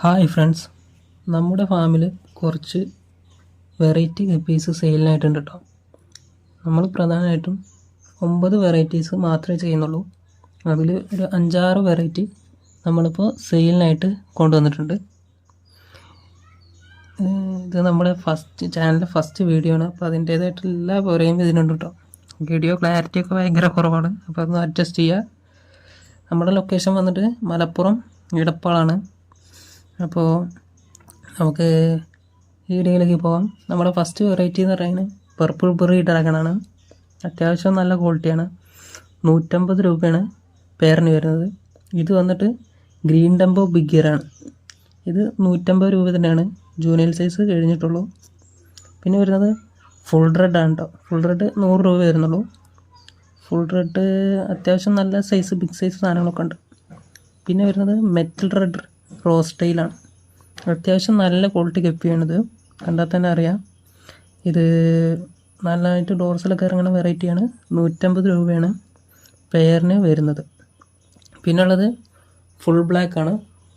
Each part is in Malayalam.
ഹായ് ഫ്രണ്ട്സ്, നമ്മുടെ ഫാമിൽ കുറച്ച് വെറൈറ്റി ഗപ്പീസ് സെയിലിനായിട്ടുണ്ട് കേട്ടോ. നമ്മൾ പ്രധാനമായിട്ടും 9 വെറൈറ്റീസ് മാത്രമേ ചെയ്യുന്നുള്ളൂ. അതിൽ ഒരു 5-6 വെറൈറ്റി നമ്മളിപ്പോൾ സെയിലിനായിട്ട് കൊണ്ടുവന്നിട്ടുണ്ട്. ഇത് നമ്മുടെ ചാനലിൻ്റെ ഫസ്റ്റ് വീഡിയോ ആണ്. അപ്പോൾ അതിൻ്റേതായിട്ടുള്ള എല്ലാ പോരെയും ഇതിനുണ്ട് കേട്ടോ. വീഡിയോ ക്ലാരിറ്റി ഒക്കെ ഭയങ്കര കുറവാണ്, അപ്പോൾ അതൊന്ന് അഡ്ജസ്റ്റ് ചെയ്യുക. നമ്മുടെ ലൊക്കേഷൻ വന്നിട്ട് മലപ്പുറം ഇടപ്പാളാണ്. അപ്പോൾ നമുക്ക് ഈ വീഡിയോയിലേക്ക് പോകാം. നമ്മുടെ ഫസ്റ്റ് വെറൈറ്റി എന്ന് പറയുന്നത് പർപ്പിൾ ബെറി ഡ്രാഗണാണ്. അത്യാവശ്യം നല്ല ക്വാളിറ്റിയാണ്. 150 രൂപയാണ് പെയറിന് വരുന്നത്. ഇത് വന്നിട്ട് ഗ്രീൻ ഡംബോ ബിഗ് ഇയറാണ്. ഇത് 150 രൂപ തന്നെയാണ്. ജൂനിയർ സൈസ് കഴിഞ്ഞിട്ടുള്ളൂ. പിന്നെ വരുന്നത് ഫുൾ റെഡ് ആണ് കേട്ടോ. ഫുൾ റെഡ് 100 രൂപ വരുന്നുള്ളൂ. ഫുൾ റെഡ് അത്യാവശ്യം നല്ല സൈസ്, ബിഗ് സൈസ് സാധനങ്ങളൊക്കെ ഉണ്ട്. പിന്നെ വരുന്നത് മെറ്റൽ റെഡ് റോസ് ടൈലാണ്. അത്യാവശ്യം നല്ല ക്വാളിറ്റി ഗപ്പിയാണിത്, കണ്ടാൽ തന്നെ അറിയാം. ഇത് നല്ലതായിട്ട് ഡോർസിലൊക്കെ ഇറങ്ങുന്ന വെറൈറ്റിയാണ്. 150 രൂപയാണ് പെയറിന് വരുന്നത്. പിന്നെ ഉള്ളത് ഫുൾ ബ്ലാക്ക് ആണ്.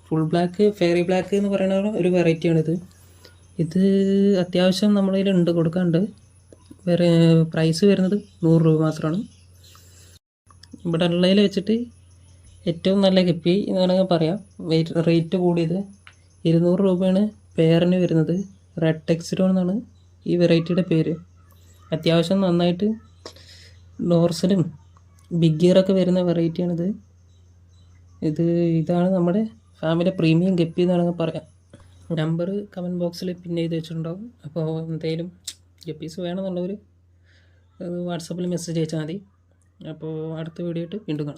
ഫുൾ ബ്ലാക്ക്, ഫെയറി ബ്ലാക്ക് എന്ന് പറയുന്ന ഒരു വെറൈറ്റിയാണിത്. ഇത് അത്യാവശ്യം നമ്മുടെ കയ്യിലുണ്ട്, കൊടുക്കാനുണ്ട്. പ്രൈസ് വരുന്നത് 100 രൂപ മാത്രമാണ്. ഇവിടെ ഉള്ളതിൽ വെച്ചിട്ട് ഏറ്റവും നല്ല ഗപ്പി എന്ന് വേണമെങ്കിൽ പറയാം. റേറ്റ് കൂടിയത് 200 രൂപയാണ് പെയറിന് വരുന്നത്. റെഡ് ടെക്സിഡോൺ എന്നാണ് ഈ വെറൈറ്റിയുടെ പേര്. അത്യാവശ്യം നന്നായിട്ട് ഡോർസലും ബിഗ് ഇയറൊക്കെ വരുന്ന വെറൈറ്റിയാണിത്. ഇതാണ് നമ്മുടെ ഫാമിലി പ്രീമിയം ഗപ്പി എന്ന് വേണമെങ്കിൽ പറയാം. നമ്പർ കമൻറ്റ് ബോക്സിൽ പിൻ ചെയ്ത് വെച്ചിട്ടുണ്ടാവും. അപ്പോൾ എന്തെങ്കിലും ഗപ്പീസ് വേണമെന്നുള്ളവർ വാട്സാപ്പിൽ മെസ്സേജ് അയച്ചാൽ മതി. അപ്പോൾ അടുത്ത വീഡിയോ ആയിട്ട് വീണ്ടും കാണാം.